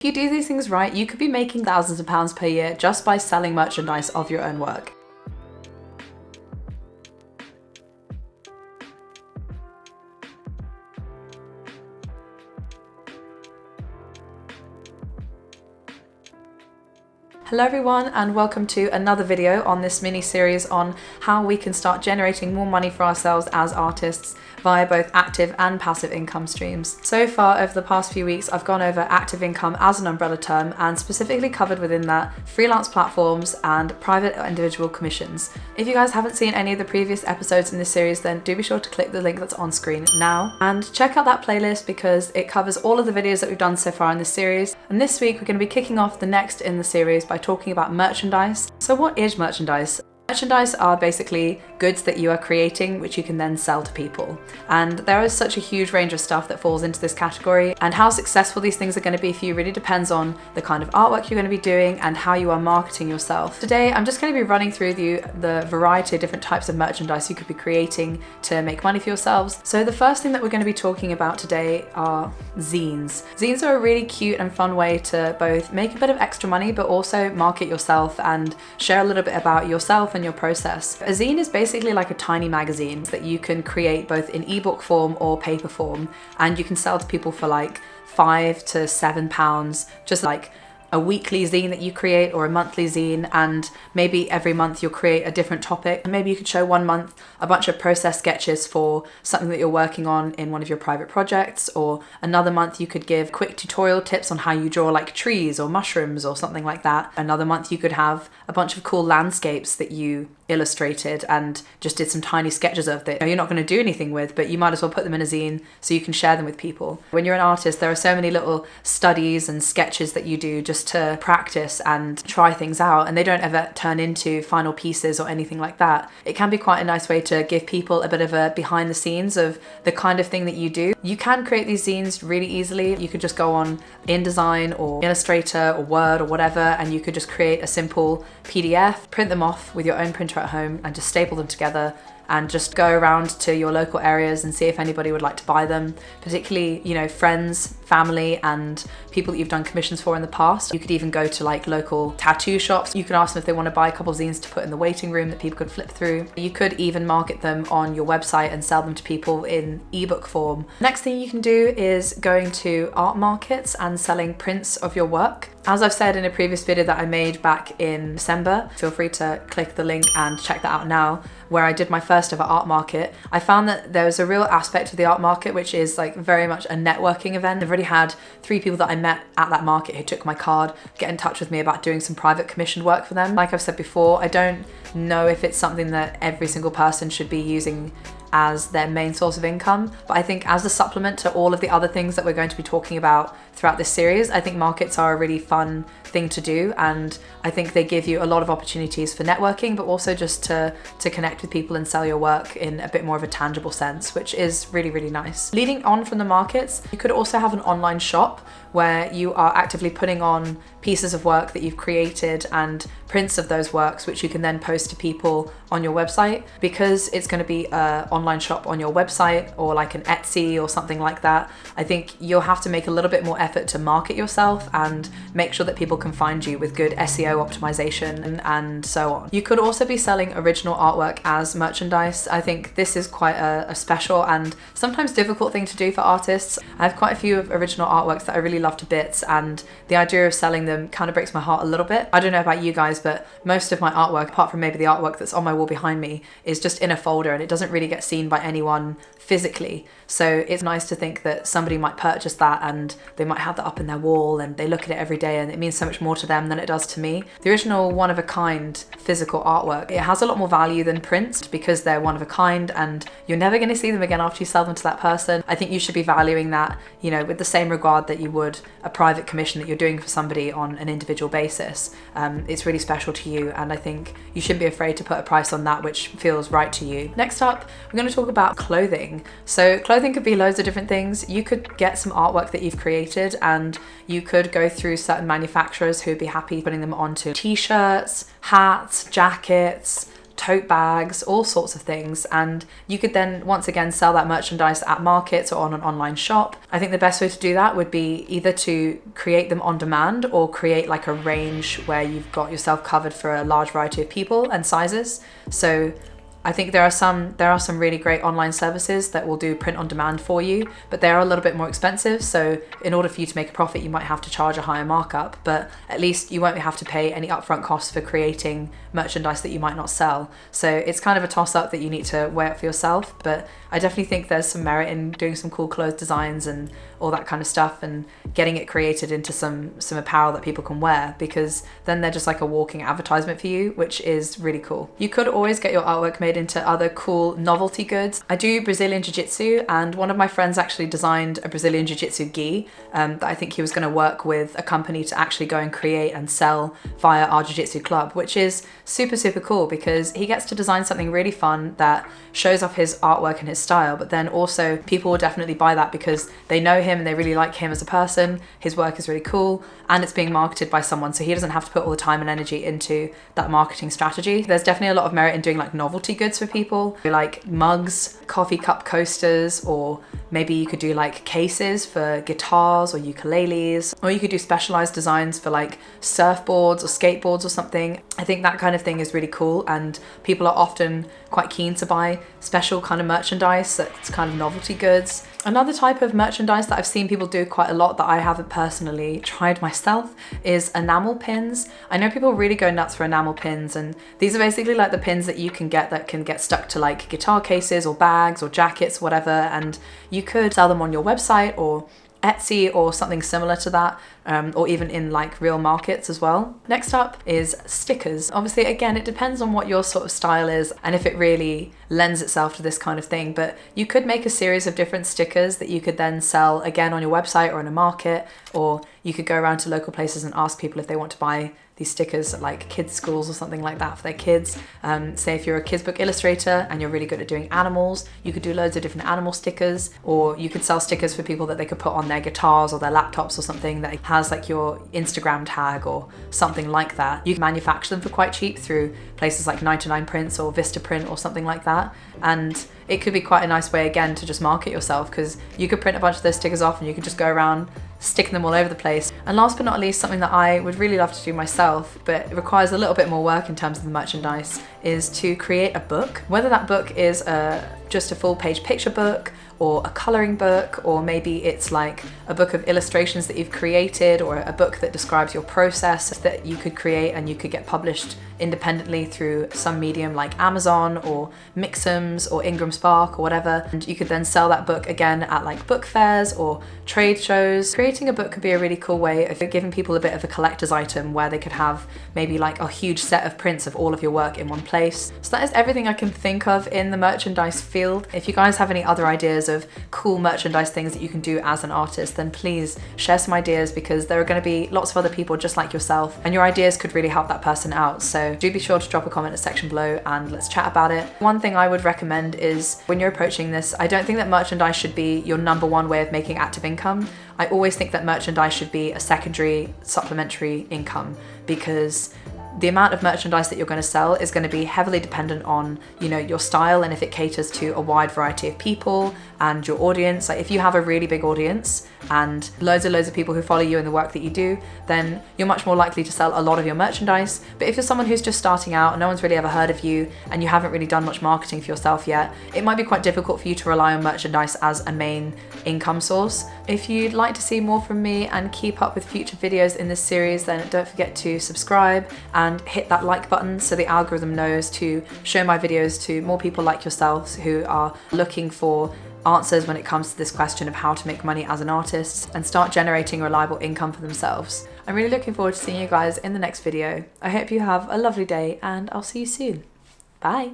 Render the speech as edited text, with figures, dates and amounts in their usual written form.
If you do these things right, you could be making thousands of pounds per year just by selling merchandise of your own work. Hello everyone, and welcome to another video on this mini series on how we can start generating more money for ourselves as artists via both active and passive income streams. So far over the past few weeks, I've gone over active income as an umbrella term and specifically covered within that freelance platforms and private or individual commissions. If you guys haven't seen any of the previous episodes in this series, then do be sure to click the link that's on screen now and check out that playlist because it covers all of the videos that we've done so far in this series. And this week we're going to be kicking off the next in the series by talking about merchandise. So what is merchandise? Merchandise are basically goods that you are creating which you can then sell to people. And there is such a huge range of stuff that falls into this category, and how successful these things are going to be for you really depends on the kind of artwork you're going to be doing and how you are marketing yourself. Today I'm just going to be running through the variety of different types of merchandise you could be creating to make money for yourselves. So the first thing that we're going to be talking about today are zines. Zines are a really cute and fun way to both make a bit of extra money but also market yourself and share a little bit about yourself and your process. A zine is basically like a tiny magazine that you can create both in ebook form or paper form, and you can sell to people for like £5 to £7, just like a weekly zine that you create or a monthly zine, and maybe every month you'll create a different topic. Maybe you could show one month a bunch of process sketches for something that you're working on in one of your private projects, or another month you could give quick tutorial tips on how you draw like trees or mushrooms or something like that. Another month you could have a bunch of cool landscapes that you illustrated and just did some tiny sketches of that you're not going to do anything with, but you might as well put them in a zine so you can share them with people. When you're an artist, there are so many little studies and sketches that you do just to practice and try things out, and they don't ever turn into final pieces or anything like that. It can be quite a nice way to give people a bit of a behind the scenes of the kind of thing that you do. You can create these zines really easily. You could just go on InDesign or Illustrator or Word or whatever, and you could just create a simple PDF, print them off with your own printer at home and just staple them together and just go around to your local areas and see if anybody would like to buy them, particularly, you know, friends, family, and people that you've done commissions for in the past. You could even go to like local tattoo shops. You could ask them if they want to buy a couple of zines to put in the waiting room that people could flip through. You could even market them on your website and sell them to people in ebook form. Next thing you can do is going to art markets and selling prints of your work. As I've said in a previous video that I made back in December, feel free to click the link and check that out now, where I did my first ever art market. I found that there was a real aspect of the art market which is like very much a networking event. I've already had 3 people that I met at that market who took my card get in touch with me about doing some private commissioned work for them. Like I've said before, I don't know if it's something that every single person should be using as their main source of income, but I think as a supplement to all of the other things that we're going to be talking about throughout this series, I think markets are a really fun thing to do, and I think they give you a lot of opportunities for networking, but also just to connect with people and sell your work in a bit more of a tangible sense, which is really, really nice. Leading on from the markets, you could also have an online shop where you are actively putting on pieces of work that you've created and prints of those works, which you can then post to people on your website. Because it's going to be an online shop on your website or like an Etsy or something like that, I think you'll have to make a little bit more effort to market yourself and make sure that people can find you with good SEO optimization and so on. You could also be selling original artwork as merchandise. I think this is quite a special and sometimes difficult thing to do for artists. I have quite a few original artworks that I really love to bits, and the idea of selling them kind of breaks my heart a little bit. I don't know about you guys, but most of my artwork, apart from maybe the artwork that's on my wall behind me, is just in a folder and it doesn't really get seen by anyone physically. So it's nice to think that somebody might purchase that and they might have that up in their wall and they look at it every day and it means so much more to them than it does to me. The original one-of-a-kind physical artwork, it has a lot more value than prints because they're one of a kind and you're never going to see them again after you sell them to that person. I think you should be valuing that, you know, with the same regard that you would a private commission that you're doing for somebody on an individual basis. It's really special to you, and I think you shouldn't be afraid to put a price on that which feels right to you. Next up, we're going to talk about clothing. So clothing could be loads of different things. You could get some artwork that you've created and you could go through certain manufacturers who would be happy putting them onto t-shirts, hats, jackets, tote bags, all sorts of things. And you could then once again sell that merchandise at markets or on an online shop. I think the best way to do that would be either to create them on demand or create like a range where you've got yourself covered for a large variety of people and sizes. So I think there are some really great online services that will do print on demand for you, but they are a little bit more expensive. So in order for you to make a profit, you might have to charge a higher markup, but at least you won't have to pay any upfront costs for creating merchandise that you might not sell. So it's kind of a toss up that you need to weigh up for yourself, but I definitely think there's some merit in doing some cool clothes designs and all that kind of stuff and getting it created into some apparel that people can wear, because then they're just like a walking advertisement for you, which is really cool. You could always get your artwork made into other cool novelty goods. I do Brazilian Jiu-Jitsu, and one of my friends actually designed a Brazilian Jiu-Jitsu gi that I think he was going to work with a company to actually go and create and sell via our Jiu-Jitsu club, which is super, super cool because he gets to design something really fun that shows off his artwork and his style, but then also people will definitely buy that because they know him and they really like him as a person. His work is really cool and it's being marketed by someone, so he doesn't have to put all the time and energy into that marketing strategy. There's definitely a lot of merit in doing like novelty goods for people, like mugs, coffee cup coasters, or maybe you could do like cases for guitars or ukuleles, or you could do specialized designs for like surfboards or skateboards or something. I think that kind of thing is really cool, and people are often quite keen to buy special kind of merchandise that's kind of novelty goods. Another type of merchandise that I've seen people do quite a lot that I haven't personally tried myself is enamel pins. I know people really go nuts for enamel pins, and these are basically like the pins that you can get stuck to like guitar cases or bags or jackets, whatever, and you could sell them on your website or Etsy or something similar to that, or even in like real markets as well. Next up is stickers. Obviously, again, it depends on what your sort of style is and if it really lends itself to this kind of thing, but you could make a series of different stickers that you could then sell again on your website or in a market, or you could go around to local places and ask people if they want to buy these stickers at like kids' schools or something like that for their kids. Say if you're a kids book illustrator and you're really good at doing animals, you could do loads of different animal stickers, or you could sell stickers for people that they could put on their guitars or their laptops or something that has like your Instagram tag or something like that. You can manufacture them for quite cheap through places like 99 Prints or Vista Print or something like that, and it could be quite a nice way again to just market yourself, because you could print a bunch of those stickers off and you could just go around sticking them all over the place. And last but not least, something that I would really love to do myself, but it requires a little bit more work in terms of the merchandise, is to create a book. Whether that book is just a full page picture book or a coloring book, or maybe it's like a book of illustrations that you've created, or a book that describes your process that you could create and you could get published independently through some medium like Amazon or Mixams or Ingram Spark or whatever, and you could then sell that book again at like book fairs or trade shows. Creating a book could be a really cool way of giving people a bit of a collector's item where they could have maybe like a huge set of prints of all of your work in one place. So that is everything I can think of in the merchandise field. If you guys have any other ideas of cool merchandise things that you can do as an artist, then please share some ideas, because there are going to be lots of other people just like yourself and your ideas could really help that person out. So do be sure to drop a comment in the section below and let's chat about it. One thing I would recommend is when you're approaching this, I don't think that merchandise should be your number one way of making active income. I always think that merchandise should be a secondary, supplementary income, because the amount of merchandise that you're going to sell is going to be heavily dependent on, you know, your style and if it caters to a wide variety of people and your audience. Like if you have a really big audience and loads of people who follow you in the work that you do, then you're much more likely to sell a lot of your merchandise. But if you're someone who's just starting out and no one's really ever heard of you and you haven't really done much marketing for yourself yet, it might be quite difficult for you to rely on merchandise as a main income source. If you'd like to see more from me and keep up with future videos in this series, then don't forget to subscribe and hit that like button so the algorithm knows to show my videos to more people like yourselves who are looking for answers when it comes to this question of how to make money as an artist and start generating reliable income for themselves. I'm really looking forward to seeing you guys in the next video. I hope you have a lovely day and I'll see you soon. Bye.